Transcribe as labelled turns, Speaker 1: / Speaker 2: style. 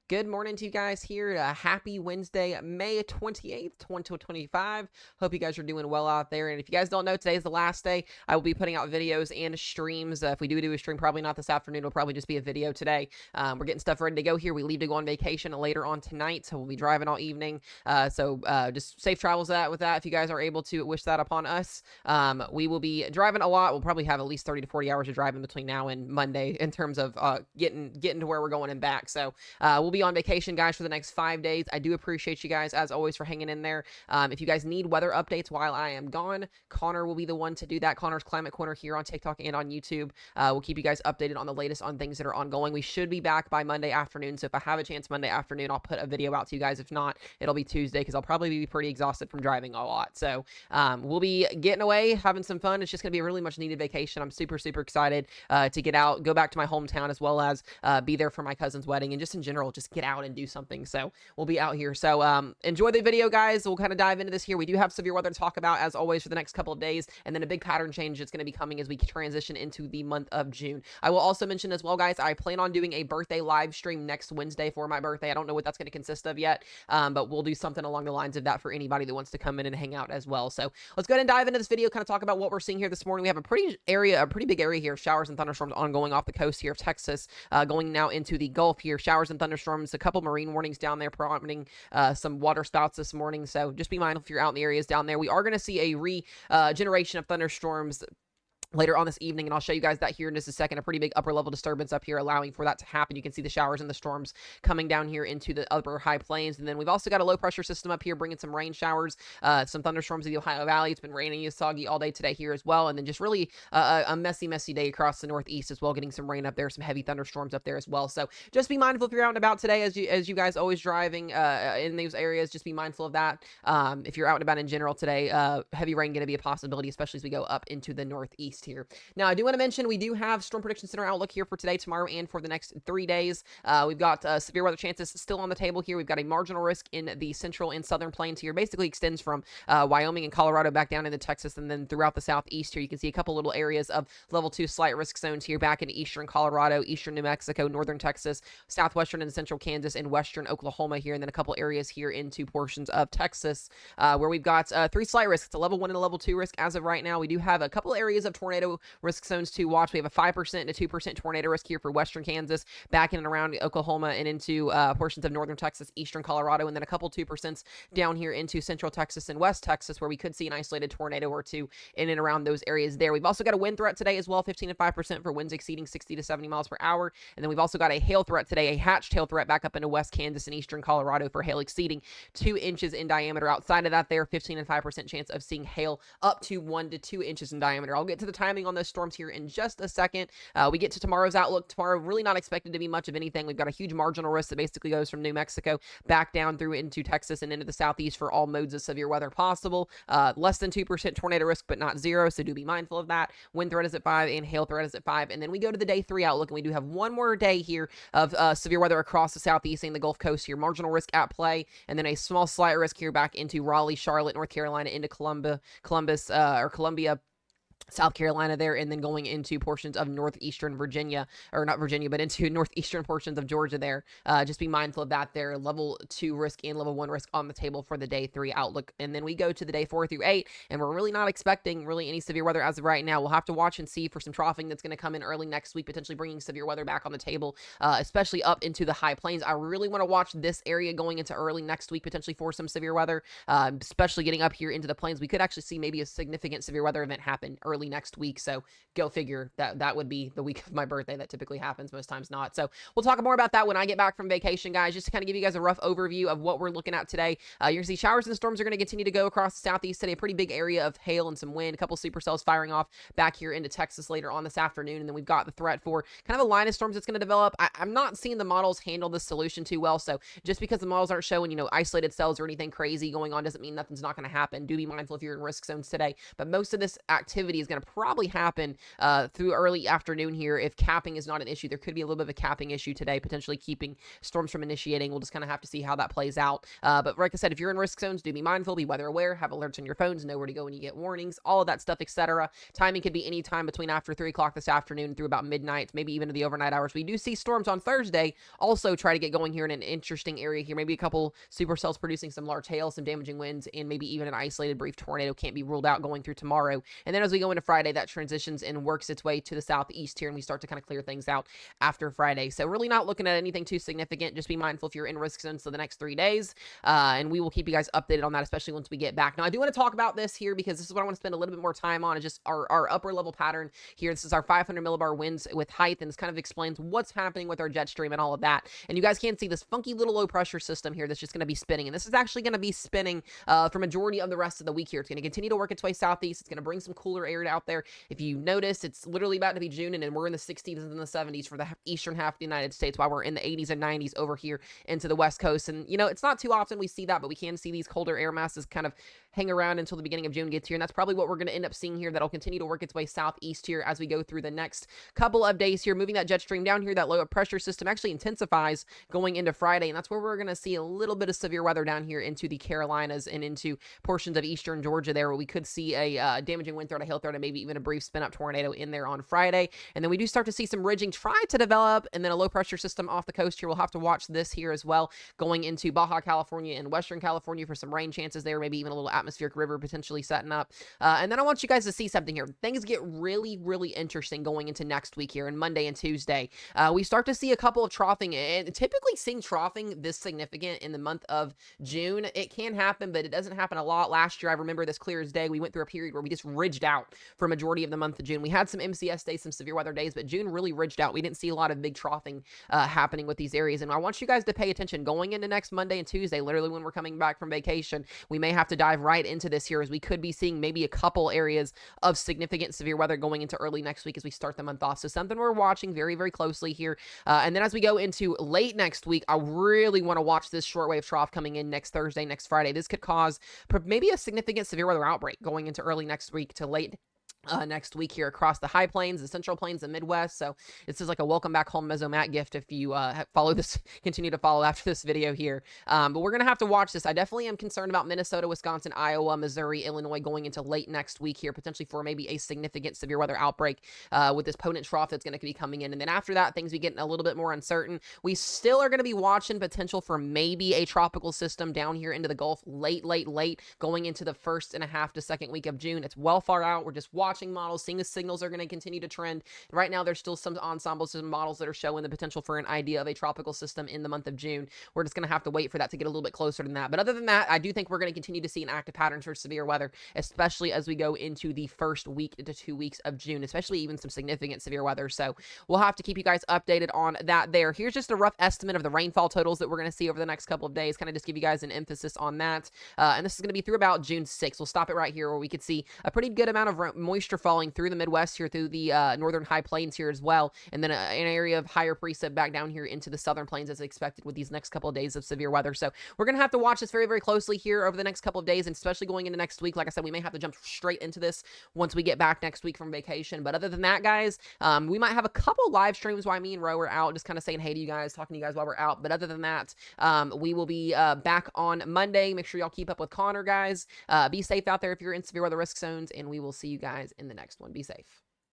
Speaker 1: Good morning to you guys here. Happy Wednesday, May 28th, 2025. Hope you guys are doing well out there. And if you guys don't know, today is the last day. I will be putting out videos and streams. If we do a stream, probably not this afternoon. It'll probably just be a video today. We're getting stuff ready to go here. We leave to go on vacation later on tonight. So we'll be driving all evening. Just safe travels with that. If you guys are able to wish that upon us. We will be driving a lot. We'll probably have at least 30 to 40 hours of driving between now and Monday in terms of getting to where we're going and back. So we'll be on vacation, guys, for the next 5 days. I do appreciate you guys, as always, for hanging in there. If you guys need weather updates while I am gone, Connor will be the one to do that. Connor's Climate Corner here on TikTok and on YouTube. We'll keep you guys updated on the latest on things that are ongoing. We should be back by Monday afternoon, so if I have a chance Monday afternoon, I'll put a video out to you guys. If not, it'll be Tuesday, because I'll probably be pretty exhausted from driving a lot. So we'll be getting away, having some fun. It's just going to be a really much needed vacation. I'm super, super excited to get out, go back to my hometown, as well as be there for my cousin's wedding, and just in general, just get out and do something. So we'll be out here. So enjoy the video, guys. We'll kind of dive into this here. We do have severe weather to talk about, as always, for the next couple of days, and then a big pattern change that's going to be coming as we transition into the month of June. I will also mention as well, guys, I plan on doing a birthday live stream next Wednesday for my birthday. I don't know what that's going to consist of yet, but we'll do something along the lines of that for anybody that wants to come in and hang out as well. So let's go ahead and dive into this video, kind of talk about what we're seeing here this morning. We have a pretty big area here of showers and thunderstorms ongoing off the coast here of Texas, going now into the Gulf here. Showers and thunderstorms, a couple marine warnings down there prompting some water spouts this morning. So just be mindful if you're out in the areas down there. We are going to see a regeneration of thunderstorms later on this evening, and I'll show you guys that here in just a second. A pretty big upper level disturbance up here allowing for that to happen. You can see the showers and the storms coming down here into the upper high plains, and then we've also got a low pressure system up here bringing some rain showers, some thunderstorms in the Ohio Valley. It's been raining and soggy all day today here as well, and then just really a messy day across the northeast as well, getting some rain up there, some heavy thunderstorms up there as well. So just be mindful if you're out and about today, as you guys always driving in these areas. Just be mindful of that. If you're out and about in general today, heavy rain going to be a possibility, especially as we go up into the northeast here. Now, I do want to mention we do have Storm Prediction Center outlook here for today, tomorrow, and for the next 3 days. We've got severe weather chances still on the table here. We've got a marginal risk in the central and southern plains here. Basically extends from Wyoming and Colorado back down into Texas, and then throughout the southeast here. You can see a couple little areas of level 2 slight risk zones here back into eastern Colorado, eastern New Mexico, northern Texas, southwestern and central Kansas, and western Oklahoma here, and then a couple areas here into portions of Texas where we've got 3 slight risks. It's a level 1 and a level 2 risk as of right now. We do have a couple areas of tornado risk zones to watch. We have a 5% and a 2% tornado risk here for western Kansas, back in and around Oklahoma, and into portions of northern Texas, eastern Colorado, and then a couple 2% down here into central Texas and west Texas, where we could see an isolated tornado or two in and around those areas there. We've also got a wind threat today as well, 15 and 5% for winds exceeding 60 to 70 miles per hour. And then we've also got a hail threat today, a hatched hail threat back up into west Kansas and eastern Colorado for hail exceeding 2 inches in diameter. Outside of that, there 15 and 5% chance of seeing hail up to 1 to 2 inches in diameter. I'll get to the timing on those storms here in just a second. We get to tomorrow's outlook. Tomorrow, really not expected to be much of anything. We've got a huge marginal risk that basically goes from New Mexico back down through into Texas and into the southeast for all modes of severe weather possible. Less than 2% tornado risk, but not 0, so do be mindful of that. Wind threat is at 5 and hail threat is at 5. And then we go to the day 3 outlook, and we do have one more day here of severe weather across the southeast and the Gulf Coast here. Marginal risk at play, and then a small slight risk here back into Raleigh, Charlotte, North Carolina, into Columbia, South Carolina there, and then going into portions of northeastern Virginia, or not Virginia, but into northeastern portions of Georgia there. Just be mindful of that there. Level 2 risk and level 1 risk on the table for the day 3 outlook. And then we go to the day 4 through 8, and we're really not expecting really any severe weather as of right now. We'll have to watch and see for some troughing that's going to come in early next week, potentially bringing severe weather back on the table, especially up into the high plains. I really want to watch this area going into early next week, potentially for some severe weather, especially getting up here into the plains. We could actually see maybe a significant severe weather event happen early next week. So go figure. That would be the week of my birthday. That typically happens, most times not. So we'll talk more about that when I get back from vacation, guys, just to kind of give you guys a rough overview of what we're looking at today. You're going to see showers and storms are going to continue to go across the southeast today. A pretty big area of hail and some wind, a couple supercells firing off back here into Texas later on this afternoon. And then we've got the threat for kind of a line of storms that's going to develop. I'm not seeing the models handle this solution too well. So just because the models aren't showing, isolated cells or anything crazy going on doesn't mean nothing's not going to happen. Do be mindful if you're in risk zones today. But most of this activity is going to probably happen through early afternoon here if capping is not an issue. There could be a little bit of a capping issue today, potentially keeping storms from initiating. We'll just kind of have to see how that plays out. But like I said, if you're in risk zones, do be mindful, be weather aware, have alerts on your phones, know where to go when you get warnings, all of that stuff, etc. Timing could be any time between after 3 o'clock this afternoon through about midnight, maybe even to the overnight hours. We do see storms on Thursday also try to get going here in an interesting area here. Maybe a couple supercells producing some large hail, some damaging winds, and maybe even an isolated brief tornado can't be ruled out going through tomorrow. And then as we go into Friday, that transitions and works its way to the southeast here, and we start to kind of clear things out after Friday. So really not looking at anything too significant. Just be mindful if you're in risk zones for the next 3 days, and we will keep you guys updated on that, especially once we get back. Now, I do want to talk about this here because this is what I want to spend a little bit more time on, is just our upper level pattern here. This is our 500 millibar winds with height, and this kind of explains what's happening with our jet stream and all of that. And you guys can see this funky little low pressure system here that's just going to be spinning, and this is actually going to be spinning for majority of the rest of the week here. It's going to continue to work its way southeast. It's going to bring some cooler air out there. If you notice, it's literally about to be June, and we're in the 60s and the 70s for the eastern half of the United States, while we're in the 80s and 90s over here into the West Coast. And, you know, it's not too often we see that, but we can see these colder air masses kind of hang around until the beginning of June gets here, and that's probably what we're going to end up seeing here. That'll continue to work its way southeast here as we go through the next couple of days here, moving that jet stream down here. That low pressure system actually intensifies going into Friday, and that's where we're going to see a little bit of severe weather down here into the Carolinas and into portions of eastern Georgia there, where we could see a damaging wind threat, a hail threat, and maybe even a brief spin-up tornado in there on Friday. And then we do start to see some ridging try to develop, and then a low pressure system off the coast here. We'll have to watch this here as well, going into Baja California and Western California for some rain chances there, maybe even a little atmospheric river potentially setting up. And then I want you guys to see something here. Things get really, really interesting going into next week here, and Monday and Tuesday. We start to see a couple of troughing, and typically seeing troughing this significant in the month of June. It can happen, but it doesn't happen a lot. Last year, I remember this clear as day. We went through a period where we just ridged out for a majority of the month of June. We had some MCS days, some severe weather days, but June really ridged out. We didn't see a lot of big troughing happening with these areas. And I want you guys to pay attention going into next Monday and Tuesday, literally when we're coming back from vacation. We may have to dive right into this here, as we could be seeing maybe a couple areas of significant severe weather going into early next week as we start the month off. So something we're watching very, very closely here. And then as we go into late next week, I really want to watch this shortwave trough coming in next Thursday, next Friday. This could cause maybe a significant severe weather outbreak going into early next week to late next week here across the high plains, the central plains, the Midwest. So this is like a welcome back home Mesomat gift if you follow this, continue to follow after this video here. But we're going to have to watch this. I definitely am concerned about Minnesota, Wisconsin, Iowa, Missouri, Illinois going into late next week here, potentially for maybe a significant severe weather outbreak with this potent trough that's going to be coming in. And then after that, things be getting a little bit more uncertain. We still are going to be watching potential for maybe a tropical system down here into the Gulf late going into the first and a half to second week of June. It's well far out. We're just watching models, seeing the signals are going to continue to trend. Right now, there's still some ensemble system models that are showing the potential for an idea of a tropical system in the month of June. We're just going to have to wait for that to get a little bit closer than that. But other than that, I do think we're going to continue to see an active pattern for severe weather, especially as we go into the first week to 2 weeks of June, especially even some significant severe weather. So we'll have to keep you guys updated on that there. Here's just a rough estimate of the rainfall totals that we're going to see over the next couple of days, kind of just give you guys an emphasis on that. And this is going to be through about June 6th. We'll stop it right here where we could see a pretty good amount of moisture falling through the Midwest here, through the northern high plains here as well, and then an area of higher precip back down here into the southern plains as expected with these next couple of days of severe weather. So we're going to have to watch this very, very closely here over the next couple of days, and especially going into next week. Like I said, we may have to jump straight into this once we get back next week from vacation. But other than that, guys, we might have a couple live streams while me and Ro are out, just kind of saying hey to you guys, talking to you guys while we're out. But other than that, we will be back on Monday. Make sure y'all keep up with Connor, guys. Be safe out there if you're in severe weather risk zones, and we will see you guys in the next one. Be safe.